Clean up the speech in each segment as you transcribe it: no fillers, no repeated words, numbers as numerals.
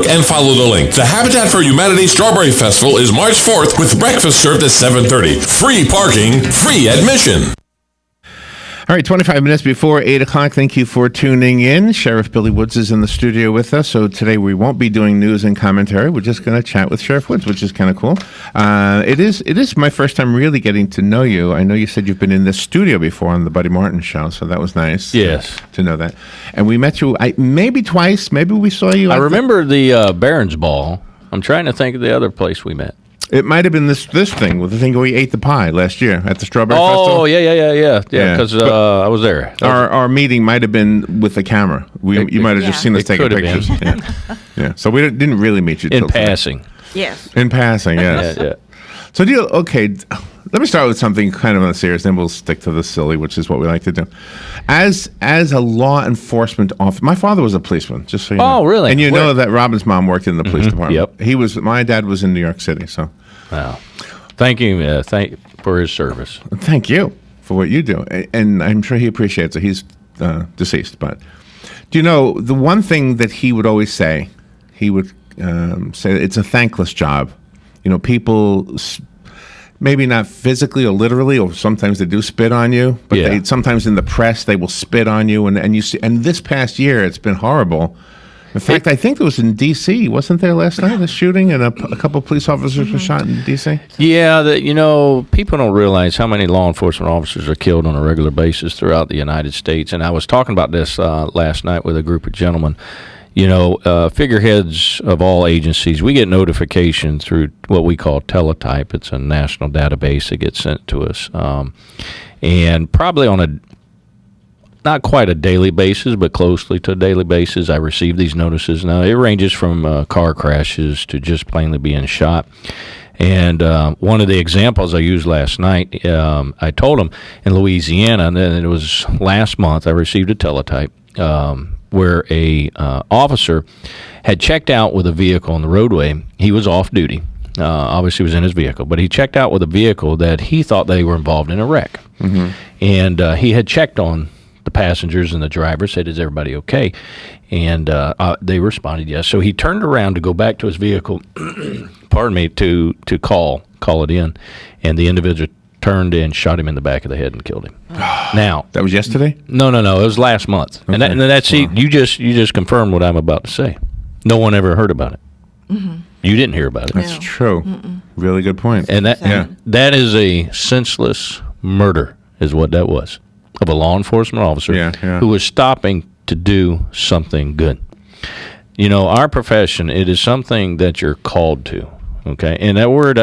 And follow the link. The Habitat for Humanity Strawberry Festival is March 4th with breakfast served at 7:30. Free parking, free admission. All right, 25 minutes before 8 o'clock. Thank you for tuning in. Sheriff Billy Woods is in the studio with us. So today we won't be doing news and commentary. We're just going to chat with Sheriff Woods, which is kind of cool. It is my first time really getting to know you. I know you said you've been in this studio before on the Buddy Martin show, so that was nice. Yes. To know that. And we met you maybe twice. Maybe we saw you. I remember the Barron's Ball. I'm trying to think of the other place we met. It might have been this thing with the thing where we ate the pie last year at the Strawberry Festival. Oh, yeah, because I was there. Our meeting might have been with the camera. You might have just seen us taking pictures. Yeah. So we didn't really meet you in passing. Yes. In passing, yes. Yeah. So let me start with something kind of on the serious, then we'll stick to the silly, which is what we like to do. As a law enforcement officer, my father was a policeman, just so you know. Oh, really? And you know that Robin's mom worked in the police department. Yep. My dad was in New York City, so. Wow. Thank you for his service. Thank you for what you do. And I'm sure he appreciates it. He's deceased, but do you know the one thing that he would always say? He would say it's a thankless job. You know, people maybe not physically or literally, or sometimes they do spit on you, but sometimes in the press they will spit on you, and you see. And this past year, it's been horrible. In fact, I think it was in D.C. Wasn't there last night a shooting and a couple of police officers were shot in D.C.? Yeah, people don't realize how many law enforcement officers are killed on a regular basis throughout the United States. And I was talking about this last night with a group of gentlemen. You know, figureheads of all agencies, we get notification through what we call teletype. It's a national database that gets sent to us. And probably on not quite a daily basis, but closely to a daily basis, I receive these notices. Now, it ranges from car crashes to just plainly being shot. And one of the examples I used last night, I told them in Louisiana, and then it was last month, I received a teletype where a officer had checked out with a vehicle on the roadway. He was off duty. Obviously, he was in his vehicle, but he checked out with a vehicle that he thought they were involved in a wreck. Mm-hmm. And he had checked on the passengers and the driver, said, "Is everybody okay?" And they responded, yes. So he turned around to go back to his vehicle, pardon me, to call it in. And the individual turned and shot him in the back of the head and killed him. Now, that was yesterday? No. It was last month. Okay. And that's you just confirmed what I'm about to say. No one ever heard about it. Mm-hmm. You didn't hear about it. That's true. Mm-mm. Really good point. And that is a senseless murder, is what that was, of a law enforcement officer who was stopping to do something good. You know, our profession, it is something that you're called to. Okay, and that word,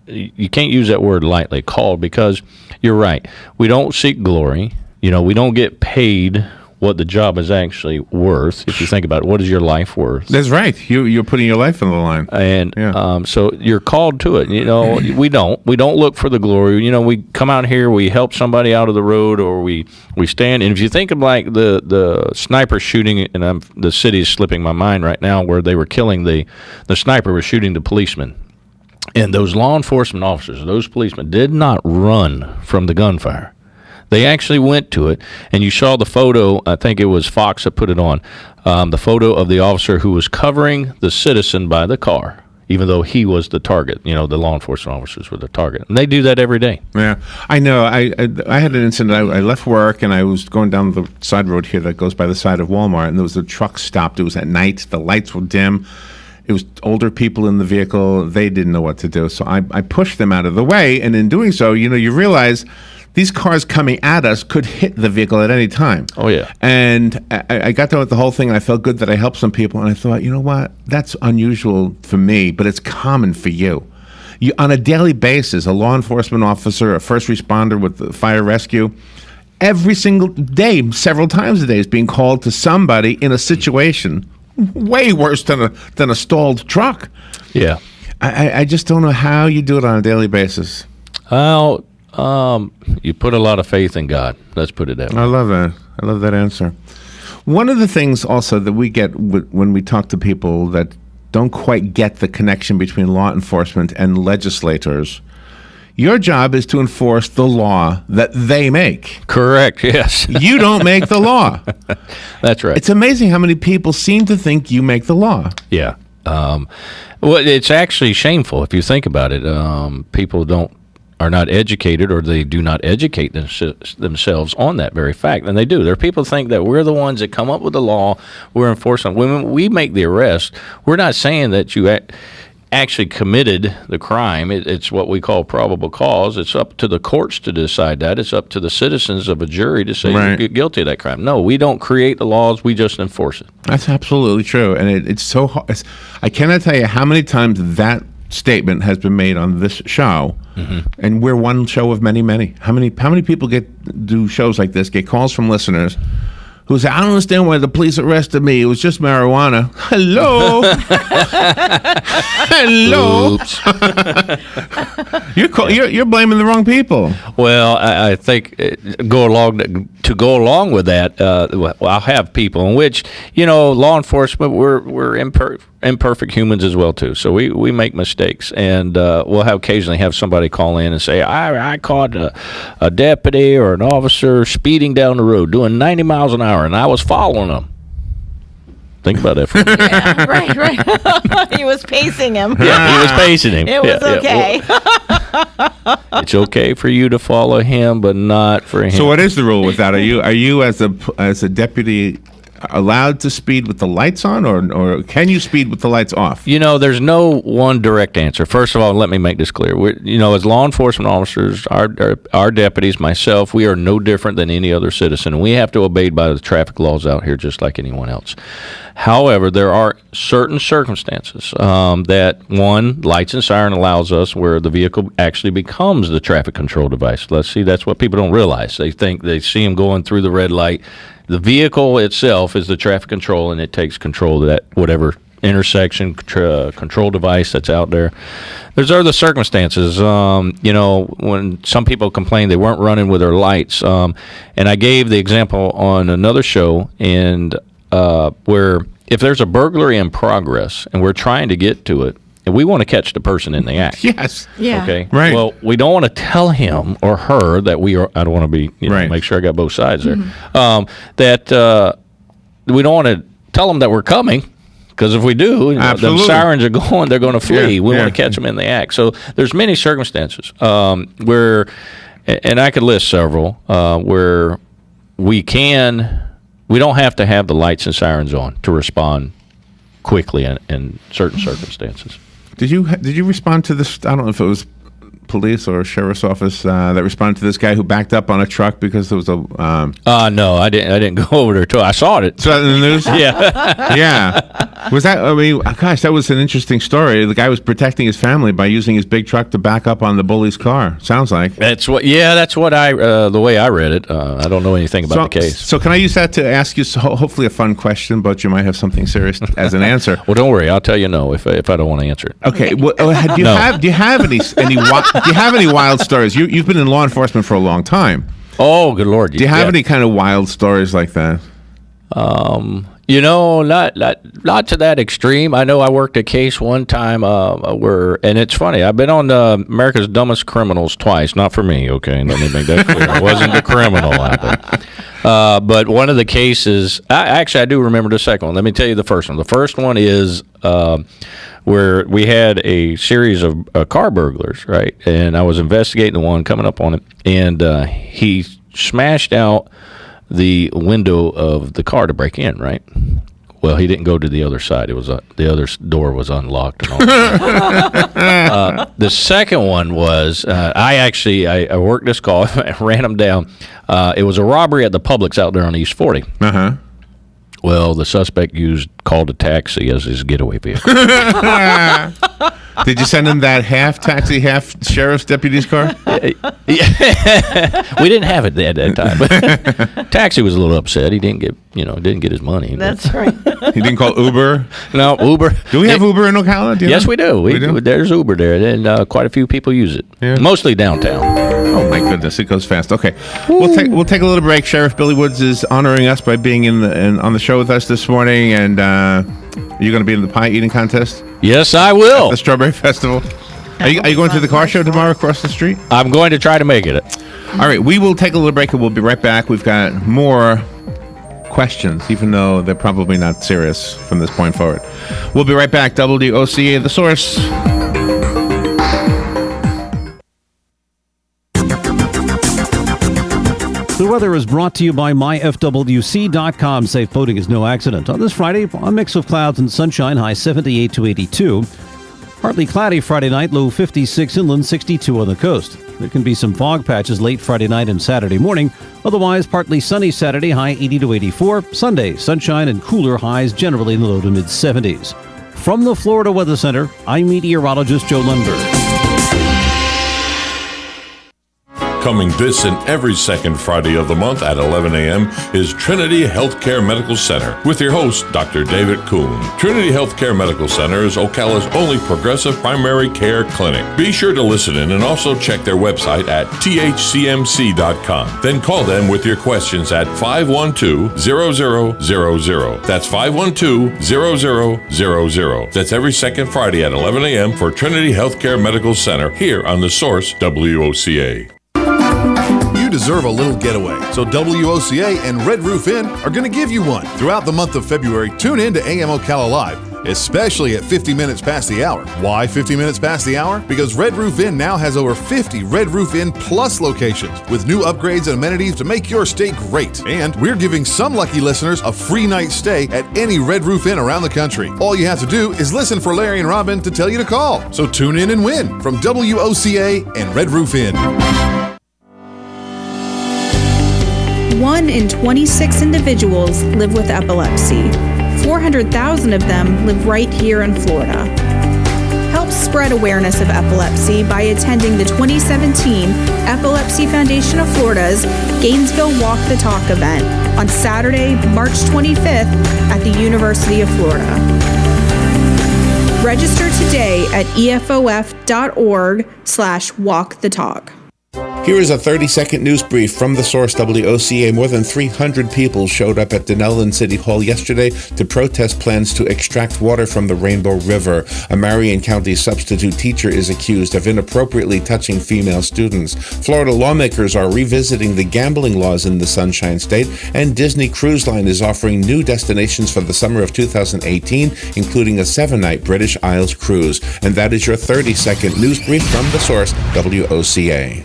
you can't use that word lightly, called, because you're right. We don't seek glory. You know, we don't get paid what the job is actually worth. If you think about it, what is your life worth? That's right. You're putting your life on the line. And so you're called to it. You know, we don't look for the glory. You know, we come out here, we help somebody out of the road, or we stand. And if you think of like the sniper shooting, and the city is slipping my mind right now, where they were killing the sniper was shooting the policeman. And those law enforcement officers, those policemen, did not run from the gunfire. They actually went to it, and you saw the photo. I think it was Fox that put it on, the photo of the officer who was covering the citizen by the car, even though he was the target. You know, the law enforcement officers were the target. And they do that every day. Yeah, I know. I had an incident. I left work, and I was going down the side road here that goes by the side of Walmart, and there was a truck stopped. It was at night. The lights were dim. It was older people in the vehicle. They didn't know what to do. So I pushed them out of the way. And in doing so, you know, you realize these cars coming at us could hit the vehicle at any time. Oh, yeah. And I got done with the whole thing, and I felt good that I helped some people. And I thought, you know what? That's unusual for me, but it's common for you. On a daily basis, a law enforcement officer, a first responder with the fire rescue, every single day, several times a day, is being called to somebody in a situation way worse than a stalled truck. Yeah. I just don't know how you do it on a daily basis. Well, you put a lot of faith in God. Let's put it that way. I love that. I love that answer. One of the things also that we get when we talk to people that don't quite get the connection between law enforcement and legislators, your job is to enforce the law that they make. Correct, yes. You don't make the law. That's right. It's amazing how many people seem to think you make the law. Yeah. Well, it's actually shameful if you think about it. People are not educated, or they do not educate themselves on that very fact, and they do. There are people who think that we're the ones that come up with the law, we're enforcing. When we make the arrest, we're not saying that you actually committed the crime. It's what we call probable cause. It's up to the courts to decide that. It's up to the citizens of a jury to say you're guilty of that crime. No, we don't create the laws. We just enforce it. That's absolutely true, and it's so hard. I cannot tell you how many times that statement has been made on this show, and we're one show of many, many. How many people do shows like this, get calls from listeners who say, I don't understand why the police arrested me. It was just marijuana. Hello. Hello. You're blaming the wrong people. Well, I think to go along with that, I'll have people in which, law enforcement, we're imperfect humans as well too. So we make mistakes, and we'll occasionally have somebody call in and say, I caught a deputy or an officer speeding down the road doing 90 miles an hour, and I was following them. Think about that for a minute. Yeah, right. He was pacing him. Yeah, he was pacing him. It was okay. Well, it's okay for you to follow him, but not for him. So what is the rule with that? Are you as a deputy allowed to speed with the lights on, or can you speed with the lights off? There's no one direct answer. First of all, let me make this clear. As law enforcement officers, our deputies, myself, we are no different than any other citizen. We have to obey by the traffic laws out here just like anyone else. However, there are certain circumstances that, one, lights and siren allows us where the vehicle actually becomes the traffic control device. That's what people don't realize. They think they see them going through the red light. The vehicle itself is the traffic control, and it takes control of that whatever intersection control device that's out there. There's other circumstances. When some people complain they weren't running with their lights, and I gave the example on another show, and where if there's a burglary in progress and we're trying to get to it, and we want to catch the person in the act. Yes. Yeah. Okay. Right. Well, we don't want to tell him or her that we are. I don't want to be. Make sure I got both sides there. That we don't want to tell them that we're coming, because if we do, the sirens are going. They're going to flee. We want to catch them in the act. So there's many circumstances where, and I could list several where we don't have to have the lights and sirens on to respond quickly in certain circumstances. Did you respond to this? I don't know if it was police or sheriff's office that responded to this guy who backed up on a truck because there was a. No, I didn't go over there too. I saw it. Saw it in the news. Yeah. Yeah. Was that? I mean, gosh, that was an interesting story. The guy was protecting his family by using his big truck to back up on the bully's car. Sounds like. That's what I the way I read it. I don't know anything about the case. So can I use that to ask you hopefully a fun question, but you might have something serious as an answer. Well, don't worry. I'll tell you no if I don't want to answer it. Okay. Well, do you have any wild stories? You've been in law enforcement for a long time. Oh, good Lord. Do you have any kind of wild stories like that? Not to that extreme. I know I worked a case one time and it's funny. I've been on America's Dumbest Criminals twice. Not for me, okay? Let me make that clear. I wasn't the criminal out there. But one of the cases, I do remember the second one. Let me tell you the first one. The first one is where we had a series of car burglars, right? And I was investigating the one, coming up on it, and he smashed out the window of the car to break in, right? Well, he didn't go to the other side. It was the other door was unlocked. And all the second one was I worked this call, I ran him down. It was a robbery at the Publix out there on East 40. Uh-huh. Well, the suspect called a taxi as his getaway vehicle. Did you send him that half taxi, half sheriff's deputy's car? We didn't have it at that time. But taxi was a little upset. He didn't get his money. That's right. He didn't call Uber? No, Uber. Do we have Uber in Ocala? Yes, we do. We do. There's Uber there, and quite a few people use it. Yeah. Mostly downtown. Oh my goodness, it goes fast. Okay, we'll take a little break. Sheriff Billy Woods is honoring us by being on the show with us this morning, and you're going to be in the pie eating contest. Yes, I will. At the Strawberry Festival. Are you going to the car show tomorrow across the street? I'm going to try to make it. All right, we will take a little break and we'll be right back. We've got more questions, even though they're probably not serious from this point forward. We'll be right back. WOCA, The Source. The weather is brought to you by myfwc.com. Safe boating is no accident. On this Friday, a mix of clouds and sunshine, high 78 to 82. Partly cloudy Friday night, low 56 inland, 62 on the coast. There can be some fog patches late Friday night and Saturday morning. Otherwise, partly sunny Saturday, high 80 to 84. Sunday, sunshine and cooler, highs generally in the low to mid 70s. From the Florida Weather Center, I'm meteorologist Joe Lundberg. Coming this and every second Friday of the month at 11 a.m. is Trinity Healthcare Medical Center with your host, Dr. David Kuhn. Trinity Healthcare Medical Center is Ocala's only progressive primary care clinic. Be sure to listen in and also check their website at thcmc.com. Then call them with your questions at 512-0000. That's 512-0000. That's every second Friday at 11 a.m. for Trinity Healthcare Medical Center here on The Source WOCA. You deserve a little getaway, so WOCA and Red Roof Inn are going to give you one. Throughout the month of February, tune in to AM Ocala Live, especially at 50 minutes past the hour. Why 50 minutes past the hour? Because Red Roof Inn now has over 50 Red Roof Inn Plus locations with new upgrades and amenities to make your stay great. And we're giving some lucky listeners a free night stay at any Red Roof Inn around the country. All you have to do is listen for Larry and Robin to tell you to call. So tune in and win from WOCA and Red Roof Inn. 1 in 26 individuals live with epilepsy. 400,000 of them live right here in Florida. Help spread awareness of epilepsy by attending the 2017 Epilepsy Foundation of Florida's Gainesville Walk the Talk event on Saturday, March 25th at the University of Florida. Register today at efof.org/walkthetalk. Here is a 30-second news brief from The Source WOCA. More than 300 people showed up at Denellen City Hall yesterday to protest plans to extract water from the Rainbow River. A Marion County substitute teacher is accused of inappropriately touching female students. Florida lawmakers are revisiting the gambling laws in the Sunshine State, and Disney Cruise Line is offering new destinations for the summer of 2018, including a 7-night British Isles cruise. And that is your 30-second news brief from The Source WOCA.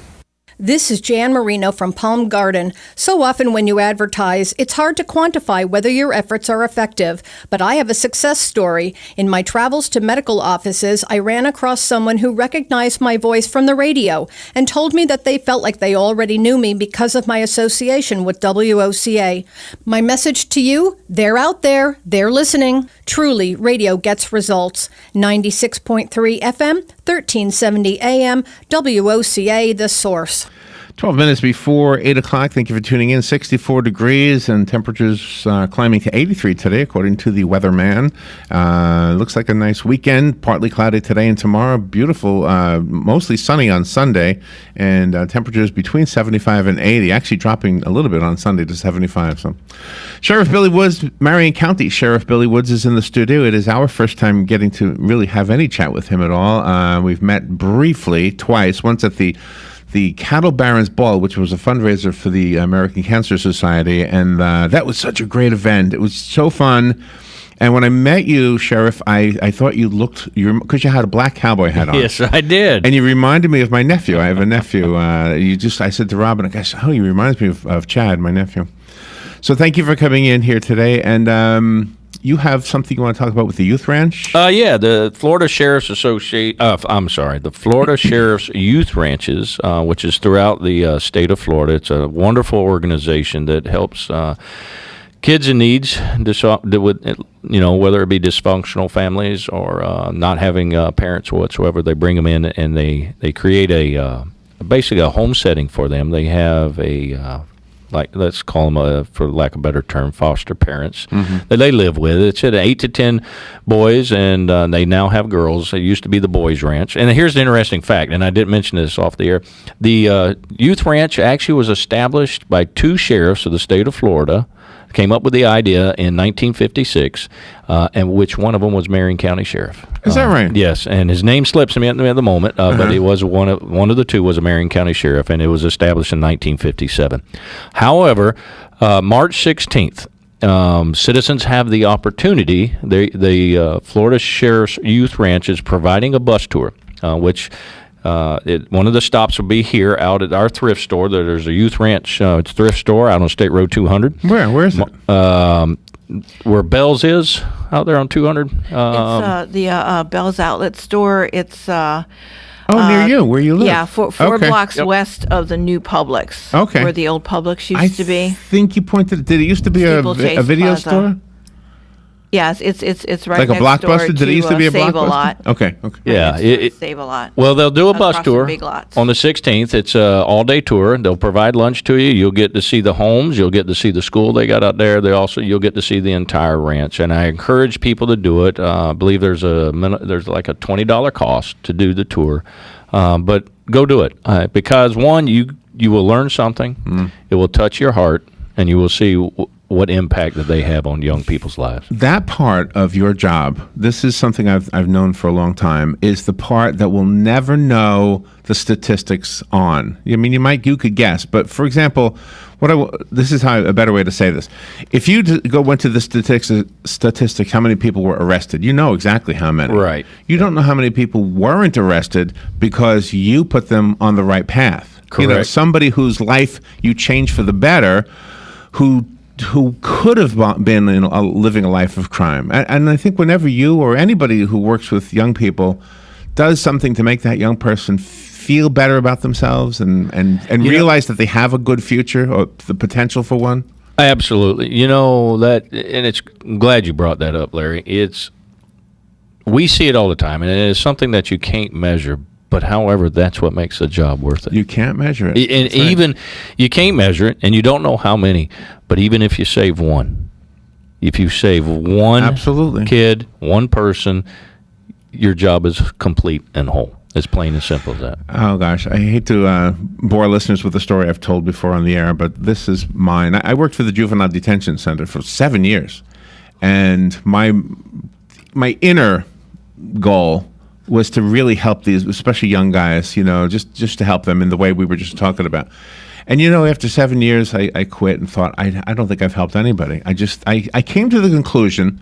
This is Jan Marino from Palm Garden. So often when you advertise, it's hard to quantify whether your efforts are effective. But I have a success story. In my travels to medical offices, I ran across someone who recognized my voice from the radio and told me that they felt like they already knew me because of my association with WOCA. My message to you, they're out there, they're listening. Truly, radio gets results. 96.3 FM, 1370 AM, WOCA, The Source. 12 minutes before 8 o'clock. Thank you for tuning in. 64 degrees and temperatures climbing to 83 today, according to the weatherman. Looks like a nice weekend. Partly cloudy today and tomorrow. Beautiful, mostly sunny on Sunday. And temperatures between 75 and 80. Actually dropping a little bit on Sunday to 75. So, Sheriff Billy Woods, Marion County Sheriff Billy Woods is in the studio. It is our first time getting to really have any chat with him at all. We've met briefly twice. Once at the Cattle Barons Ball, which was a fundraiser for the American Cancer Society, and that was such a great event. It was so fun. And when I met you, Sheriff, I thought you looked, because you had a black cowboy hat on. Yes, I did. And you reminded me of my nephew. I have a nephew. I said to Robin, gosh, he reminds me of Chad, my nephew. So thank you for coming in here today. And you have something you want to talk about with the Youth Ranch? Yeah, the Florida Sheriff's the Florida Sheriff's Youth Ranches, which is throughout the state of Florida. It's a wonderful organization that helps kids in needs, whether it be dysfunctional families or not having parents whatsoever. They bring them in and they create basically a home setting for them. They have let's call them, for lack of a better term, foster parents that they live with. It's at 8 to 10 boys, and they now have girls. It used to be the boys' ranch. And here's the interesting fact, and I didn't mention this off the air. The youth ranch actually was established by 2 sheriffs of the state of Florida, came up with the idea in 1956, and which one of them was Marion County Sheriff. Is that right? Yes, and his name slips me at the moment, but it was one of the 2 was a Marion County Sheriff, and it was established in 1957. However, March 16th, citizens have the opportunity. The Florida Sheriff's Youth Ranch is providing a bus tour, which one of the stops will be here out at our thrift store. There's a Youth Ranch thrift store out on State Road 200. Where is it? Where Bell's is out there on 200. It's the Bell's Outlet store. It's near you, where you live. Yeah, four Okay. blocks west of the new Publix. Okay. Where the old Publix used I to be. think you pointed. Did it used to be a Steeplechase video Plaza. store? Yes, it's right Like a next door Blockbuster? Did it used to be a Save Blockbuster? a Lot. Okay. Yeah, Next it- door to Save a Lot. Well, they'll do a bus Across tour from Big Lots. on the 16th. It's a all-day tour. They'll provide lunch to you. You'll get to see the homes. You'll get to see the school they got out there. You'll get to see the entire ranch. And I encourage people to do it. I believe there's like a $20 cost to do the tour, but go do it because one, you will learn something. It will touch your heart, and you will see what impact that they have on young people's lives. That part of your job, this is something I've known for a long time, is the part that will never know the statistics on. I mean, you could guess, but for example, this is how a better way to say this. If you went to the statistics, how many people were arrested, you know exactly how many. Right. You don't know how many people weren't arrested because you put them on the right path. You know, Correct. somebody whose life you changed for the better, who could have been living a life of crime. And I think whenever you or anybody who works with young people does something to make that young person feel better about themselves and realize that they have a good future or the potential for one. Absolutely. You know that, and I'm glad you brought that up, Larry. We see it all the time, and it is something that you can't measure. But however, that's what makes the job worth it. You can't measure it. And That's right. even you can't measure it, and you don't know how many. But even if you save one, if you save one Absolutely. kid, one person, your job is complete and whole. It's plain and simple as that. Oh, gosh. I hate to bore listeners with a story I've told before on the air, but this is mine. I worked for the Juvenile Detention Center for 7 years. And my inner goal was to really help these, especially young guys, just to help them in the way we were just talking about. And, after 7 years, I quit and thought, I don't think I've helped anybody. I came to the conclusion,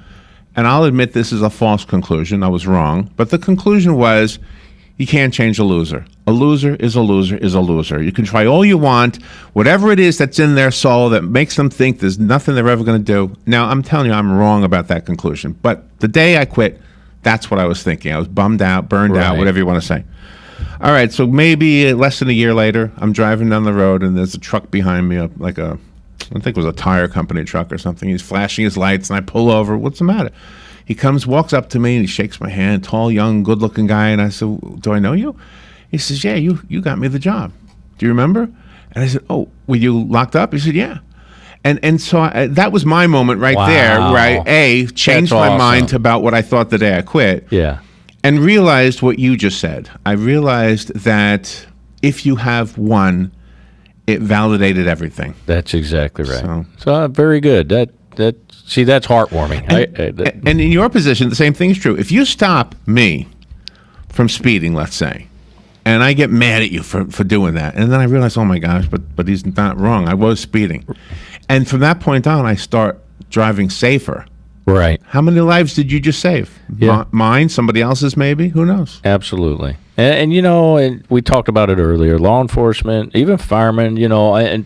and I'll admit this is a false conclusion. I was wrong. But the conclusion was, you can't change a loser. A loser is a loser is a loser. You can try all you want, whatever it is that's in their soul that makes them think there's nothing they're ever going to do. Now, I'm telling you, I'm wrong about that conclusion. But the day I quit, that's what I was thinking. I was bummed out, burned out, whatever you want to say. All right, so maybe less than a year later, I'm driving down the road, and there's a truck behind me, I think it was a tire company truck or something. He's flashing his lights, and I pull over. What's the matter? He walks up to me, and he shakes my hand, tall, young, good-looking guy, and I said, do I know you? He says, yeah, you got me the job. Do you remember? And I said, oh, were you locked up? He said, yeah. And so that was my moment right there where I, changed my mind about what I thought the day I quit. Yeah. And realized what you just said. I realized that if you have one, it validated everything. That's exactly right. So very good. That's heartwarming. And in your position, the same thing is true. If you stop me from speeding, let's say, and I get mad at you for doing that, and then I realize, oh my gosh, but he's not wrong. I was speeding. And from that point on, I start driving safer. Right. How many lives did you just save? Yeah. Mine, somebody else's maybe? Who knows? Absolutely. And we talked about it earlier, law enforcement, even firemen, and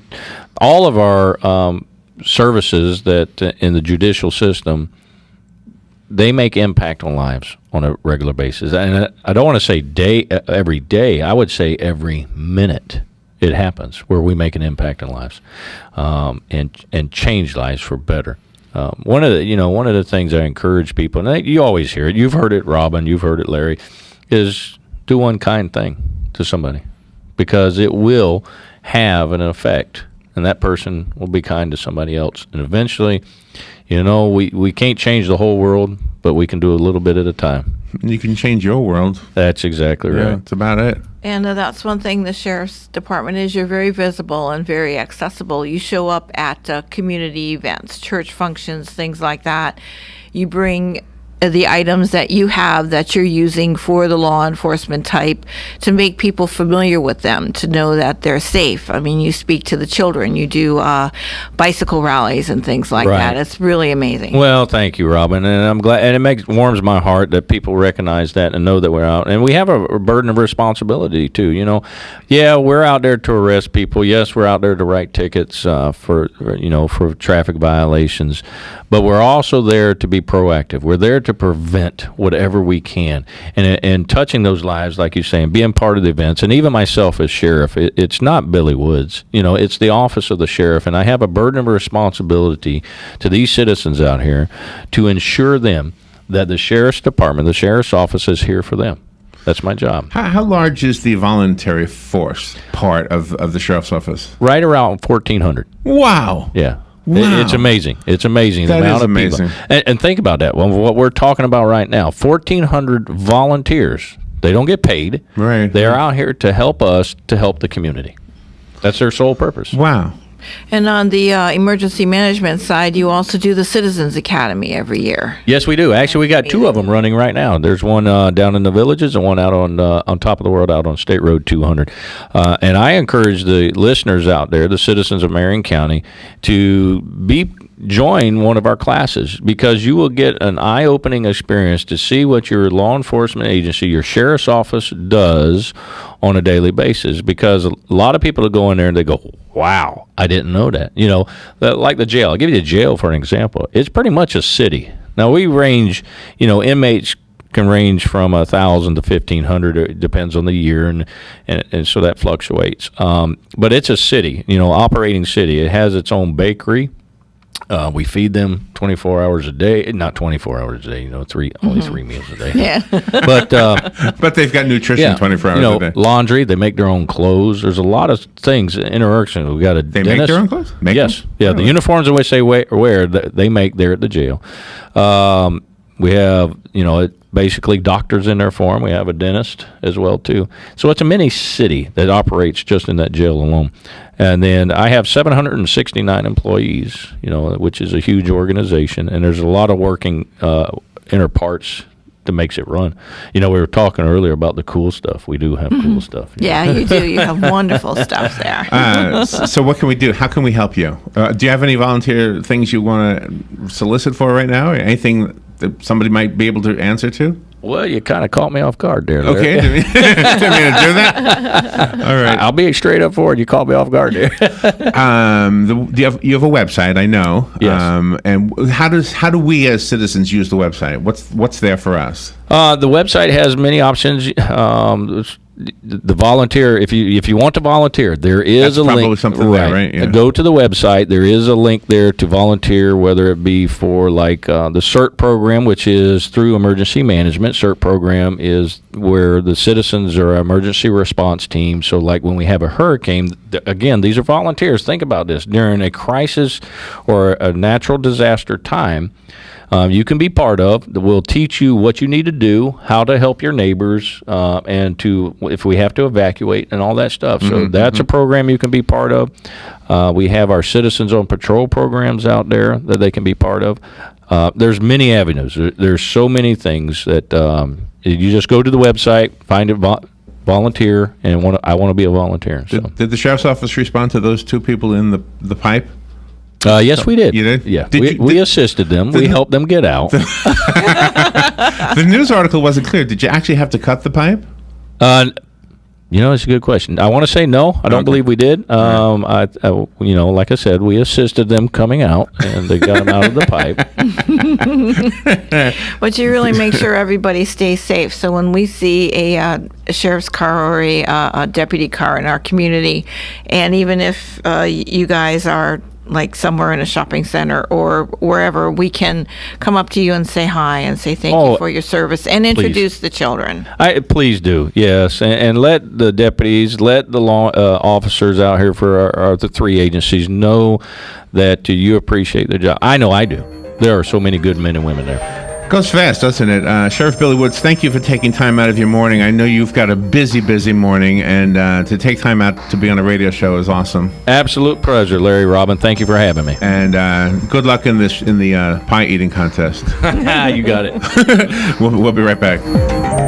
all of our services that in the judicial system, they make impact on lives on a regular basis. And I don't want to say every day. I would say every minute it happens where we make an impact on lives and change lives for better. One of the things I encourage people, and you always hear it, you've heard it, Robin, you've heard it, Larry, is do one kind thing to somebody because it will have an effect, and that person will be kind to somebody else. And eventually, we can't change the whole world, but we can do a little bit at a time. You can change your world. That's exactly right. Yeah, that's about it. And that's one thing the sheriff's department is. You're very visible and very accessible. You show up at community events, church functions, things like that. You bring the items that you have that you're using for the law enforcement type to make people familiar with them, to know that they're safe. I mean, you speak to the children, you do bicycle rallies and things like Right. that. It's really amazing. Well, thank you, Robin, and I'm glad, and it warms my heart that people recognize that and know that we're out, and we have a burden of responsibility too. Yeah, we're out there to arrest people. Yes, we're out there to write tickets for traffic violations, but we're also there to be proactive. We're there to prevent whatever we can, and touching those lives, like you're saying, being part of the events, and even myself as sheriff, it's not Billy Woods. It's the office of the sheriff, and I have a burden of responsibility to these citizens out here to ensure them that the sheriff's department, the sheriff's office, is here for them. That's my job. How large is the voluntary force part of the sheriff's office? Right around 1,400. Wow. Yeah. Wow. It's amazing. It's amazing. That the amount is of amazing. people. And think about that. Well, what we're talking about right now, 1,400 volunteers. They don't get paid. Right. They're out here to help us, to help the community. That's their sole purpose. Wow. And on the emergency management side, you also do the Citizens Academy every year. Yes, we do. Actually, we got two of them running right now. There's one down in the Villages and one out on top of the world out on State Road 200. And I encourage the listeners out there, the citizens of Marion County, to join one of our classes, because you will get an eye-opening experience to see what your law enforcement agency, your sheriff's office, does on a daily basis. Because a lot of people will go in there and they go, wow, I didn't know that. Like the jail. I'll give you the jail for an example. It's pretty much a city. Now, we range, inmates can range from 1,000 to 1,500. It depends on the year, and so that fluctuates. But it's a city, operating city. It has its own bakery. We feed them 24 hours a day, not 24 hours a day, only 3 meals a day. Yeah. But they've got nutrition 24 hours a day. Laundry, they make their own clothes. There's a lot of things, interaction. We've got a They dentist. make their own clothes? Yes. Yeah, Really? the uniforms in which they wear, they make there at the jail. We have, basically doctors in there for them. We have a dentist as well, too. So it's a mini city that operates just in that jail alone. And then I have 769 employees, which is a huge organization. And there's a lot of working inner parts that makes it run. We were talking earlier about the cool stuff. We do have cool stuff. Yeah, you do. You have wonderful stuff there. So what can we do? How can we help you? Do you have any volunteer things you want to solicit for right now? Or anything that somebody might be able to answer to? Well, you kind of caught me off guard there, Larry. Okay. Didn't mean to do that. All right. I'll be straight up forward. You caught me off guard there. You have a website, I know. Yes. And how do we as citizens use the website? What's there for us? The website has many options. The volunteer, if you want to volunteer, there is That's a probably link. something there, right? Yeah. Go to the website. There is a link there to volunteer, whether it be for the CERT program, which is through emergency management. CERT program is where the citizens are an emergency response team. So like when we have a hurricane, again, these are volunteers. Think about this. During a crisis or a natural disaster time, you can be part of. We'll teach you what you need to do, how to help your neighbors, and if we have to evacuate and all that stuff. So that's a program you can be part of. We have our Citizens on Patrol programs out there that they can be part of. There's many avenues. There's so many things that you just go to the website, find it, volunteer, and I want to be a volunteer. So. Did the sheriff's office respond to those two people in the pipe? Yes, we did. You did? Yeah. Did We assisted them. We helped them get out. The news article wasn't clear. Did you actually have to cut the pipe? It's a good question. I want to say no. I don't believe we did. Like I said, we assisted them coming out, and they got them out of the pipe. But you really make sure everybody stays safe. So when we see a sheriff's car or a deputy car in our community, and even if you guys are like somewhere in a shopping center or wherever, we can come up to you and say hi and say thank you for your service and introduce the children. Please do, yes, and let the deputies, let the law officers out here for the three agencies know that you appreciate their job. I know I do. There are so many good men and women there. Goes fast, doesn't it? Sheriff Billy Woods, thank you for taking time out of your morning. I know you've got a busy, busy morning, and to take time out to be on a radio show is awesome. Absolute pleasure, Larry Robin. Thank you for having me. And good luck in the pie eating contest. You got it. We'll be right back.